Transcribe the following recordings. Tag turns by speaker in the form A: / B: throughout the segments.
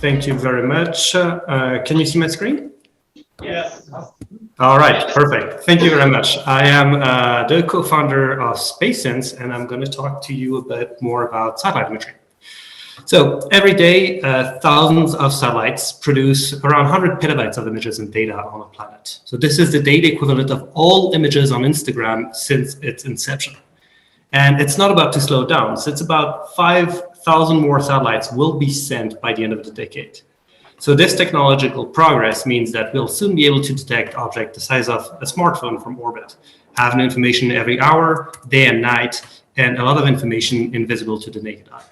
A: Thank you very much. Can you see my screen?
B: Yes.
A: All right, perfect. Thank you very much. I am the co-founder of SpaceSense, and I'm going to talk to you a bit more about satellite imagery. So every day, thousands of satellites produce around 100 petabytes of images and data on the planet. So this is the data equivalent of all images on Instagram since its inception. And it's not about to slow down. So it's about 5,000 more satellites will be sent by the end of the decade. So this technological progress means that we'll soon be able to detect objects the size of a smartphone from orbit, have new information every hour, day and night, and a lot of information invisible to the naked eye.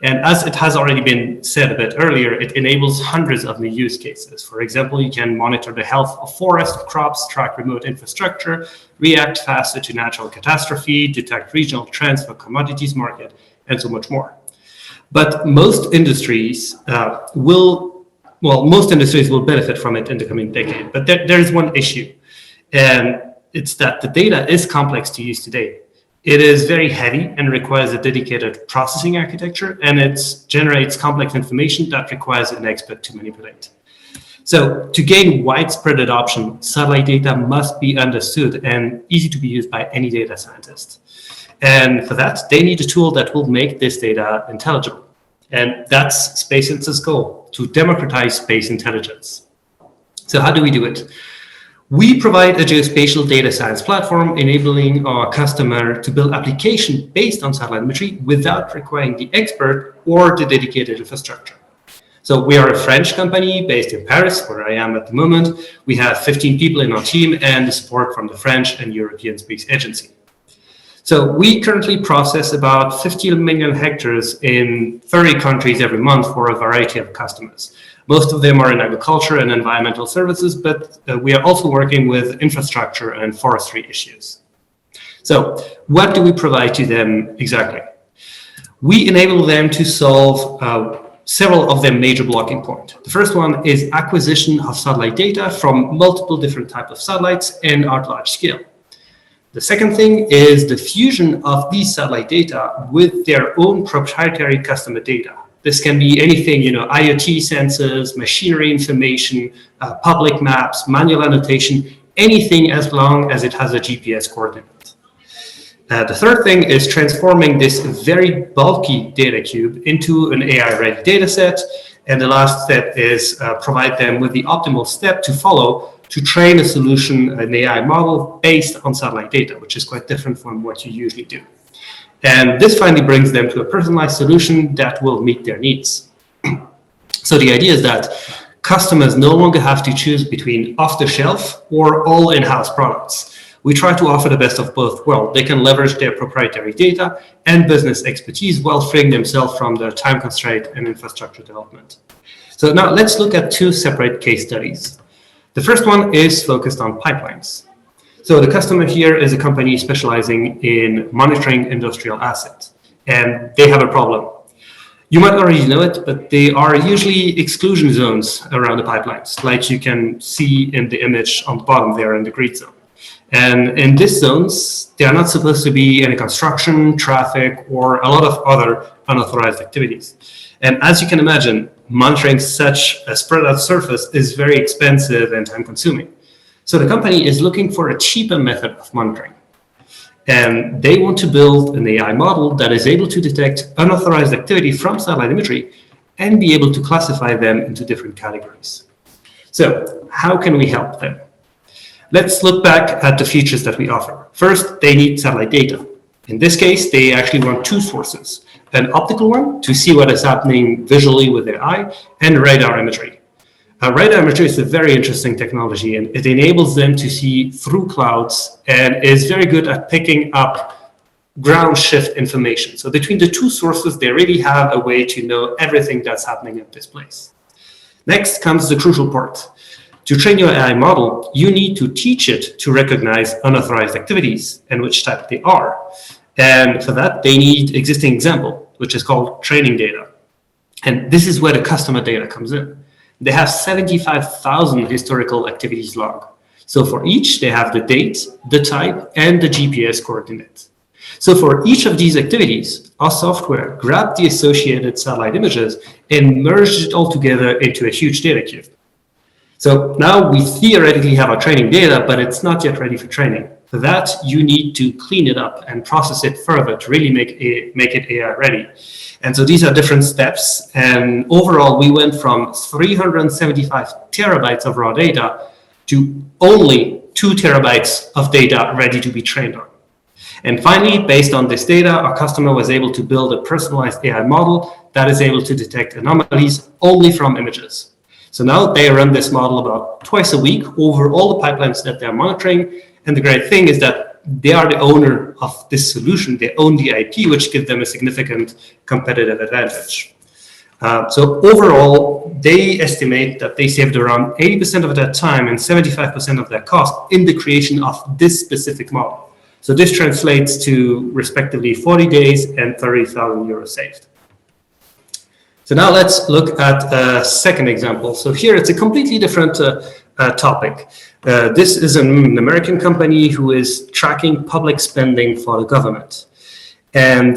A: And as it has already been said a bit earlier, it enables hundreds of new use cases. For example, you can monitor the health of forest, crops, track remote infrastructure, react faster to natural catastrophe, detect regional trends for commodities market, and so much more. But most industries will benefit from it in the coming decade. But there is one issue, and it's that the data is complex to use today. It is very heavy and requires a dedicated processing architecture, and it generates complex information that requires an expert to manipulate. So to gain widespread adoption, satellite data must be understood and easy to be used by any data scientist. And for that, they need a tool that will make this data intelligible. And that's SpaceSense's goal, to democratize space intelligence. So how do we do it? We provide a geospatial data science platform enabling our customer to build applications based on satellite imagery without requiring the expert or the dedicated infrastructure. So we are a French company based in Paris, where I am at the moment. We have 15 people in our team and the support from the French and European Space Agency. So we currently process about 50 million hectares in 30 countries every month for a variety of customers. Most of them are in agriculture and environmental services, but we are also working with infrastructure and forestry issues. So what do we provide to them exactly? We enable them to solve several of their major blocking points. The first one is acquisition of satellite data from multiple different types of satellites and at large scale. The second thing is the fusion of these satellite data with their own proprietary customer data. This can be anything, IoT sensors, machinery information, public maps, manual annotation, anything as long as it has a GPS coordinate. The third thing is transforming this very bulky data cube into an AI-ready data set. And the last step is provide them with the optimal step to follow to train a solution, an AI model based on satellite data, which is quite different from what you usually do. And this finally brings them to a personalized solution that will meet their needs. So the idea is that customers no longer have to choose between off-the-shelf or all in-house products. We try to offer the best of both worlds. They can leverage their proprietary data and business expertise while freeing themselves from the time constraint and infrastructure development. So now let's look at two separate case studies. The first one is focused on pipelines. So the customer here is a company specializing in monitoring industrial assets, and they have a problem. You might already know it, but they are usually exclusion zones around the pipelines, like you can see in the image on the bottom there in the grid zone. And in these zones, they are not supposed to be any construction, traffic, or a lot of other unauthorized activities. And as you can imagine, monitoring such a spread out surface is very expensive and time consuming. So the company is looking for a cheaper method of monitoring. And they want to build an AI model that is able to detect unauthorized activity from satellite imagery and be able to classify them into different categories. So how can we help them? Let's look back at the features that we offer. First, they need satellite data. In this case, they actually want two sources, an optical one to see what is happening visually with their eye, and radar imagery. Radar imagery is a very interesting technology, and it enables them to see through clouds and is very good at picking up ground shift information. So between the two sources, they really have a way to know everything that's happening at this place. Next comes the crucial part. To train your AI model, you need to teach it to recognize unauthorized activities and which type they are. And for that, they need existing example, which is called training data. And this is where the customer data comes in. They have 75,000 historical activities log. So for each, they have the date, the type, and the GPS coordinate. So for each of these activities, our software grabbed the associated satellite images and merged it all together into a huge data cube. So now we theoretically have our training data, but it's not yet ready for training. For that, you need to clean it up and process it further to really make it AI ready. And so these are different steps. And overall, we went from 375 terabytes of raw data to only 2 terabytes of data ready to be trained on. And finally, based on this data, our customer was able to build a personalized AI model that is able to detect anomalies only from images. So now they run this model about twice a week over all the pipelines that they're monitoring. And the great thing is that they are the owner of this solution. They own the IP, which gives them a significant competitive advantage. So overall, they estimate that they saved around 80% of their time and 75% of their cost in the creation of this specific model. So this translates to respectively 40 days and 30,000 euros saved. So now let's look at a second example. So here it's a completely different topic. This is an American company who is tracking public spending for the government. And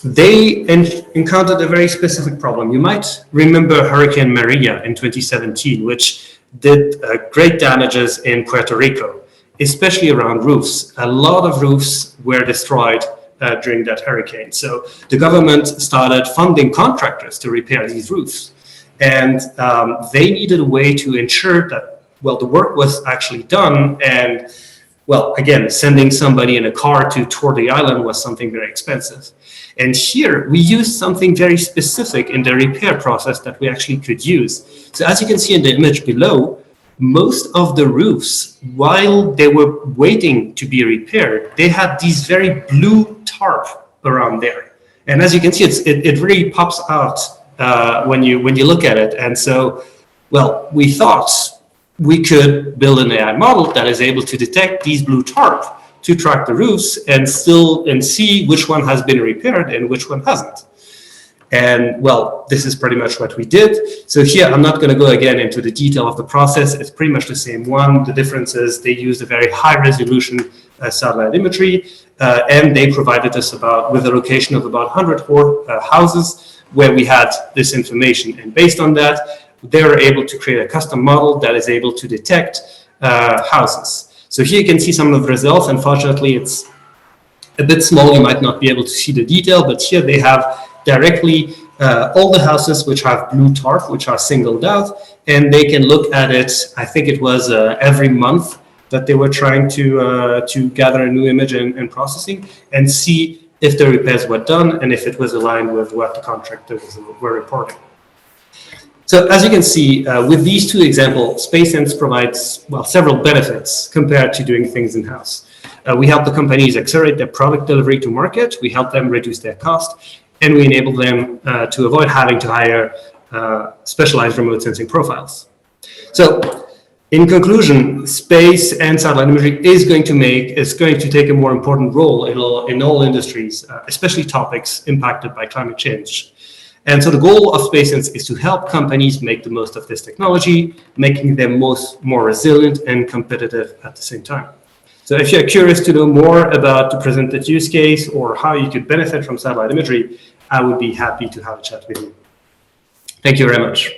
A: they encountered a very specific problem. You might remember Hurricane Maria in 2017, which did great damages in Puerto Rico, especially around roofs. A lot of roofs were destroyed during that hurricane. So the government started funding contractors to repair these roofs. And they needed a way to ensure that, well, the work was actually done. And, well, again, sending somebody in a car to tour the island was something very expensive. And here we used something very specific in the repair process that we actually could use. So as you can see in the image below, most of the roofs, while they were waiting to be repaired, they had these very blue tarp around there. And as you can see, it really pops out when you look at it. And so, well, we thought we could build an AI model that is able to detect these blue tarp to track the roofs and see which one has been repaired and which one hasn't. And well, this is pretty much what we did. So here, I'm not going to go again into the detail of the process. It's pretty much the same one. The difference is they used a very high resolution satellite imagery, and they provided us with a location of about 104 houses where we had this information. And based on that, they were able to create a custom model that is able to detect houses. So here you can see some of the results. Unfortunately, it's a bit small. You might not be able to see the detail, but here they have directly all the houses which have blue tarp, which are singled out, and they can look at it. I think it was every month that they were trying to gather a new image and processing and see if the repairs were done and if it was aligned with what the contractors were reporting. So as you can see, with these two examples, SpaceSense provides, well, several benefits compared to doing things in-house. We help the companies accelerate their product delivery to market. We help them reduce their cost, and we enable them to avoid having to hire specialized remote sensing profiles. So in conclusion, space and satellite imagery is going to take a more important role in all industries, especially topics impacted by climate change. And so the goal of SpaceSense is to help companies make the most of this technology, making them more resilient and competitive at the same time. So if you're curious to know more about the presented use case or how you could benefit from satellite imagery, I would be happy to have a chat with you. Thank you very much.